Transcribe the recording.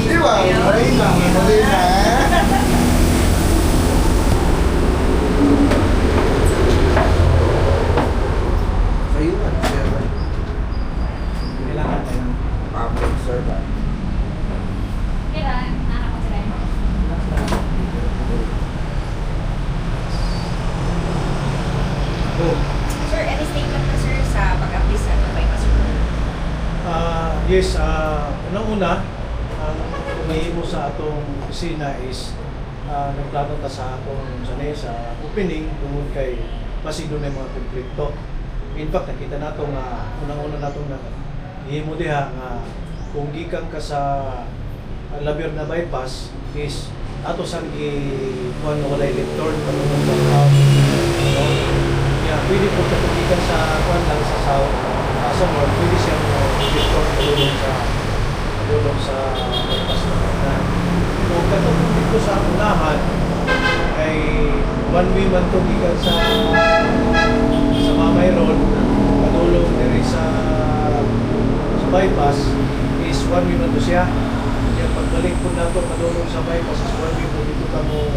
Di ba? Marina, Marina. Sa'yo na, server. Kailangan tayo ng Public server. Kailan? Nakakot sila yun. oh. Sir, any statement na sir sa pag-apply sa bypass road? Yes, unang-una, ang umihimo sa atong opisina is nagplano ta sa atong sanay sa opening tungod kay basig doon mga konflikto. In fact, nakita nato nga unang-una natong himo diha nga kung gikan ka sa Labier na bypass is ato sang kuan nga walay left turn padulong sa south. So, yeah, pwede po ka gikan sa kuan lang sa south. Sa north, pwede siyang left turn padulong sa bypass na kanan. Kung katong dito sa unahan ay one way man to gikan sa Mamay Road padulong diri sa bypass is one way man to siya. Kaya pagbalik po nato padulong sa bypass is one way po dito kamo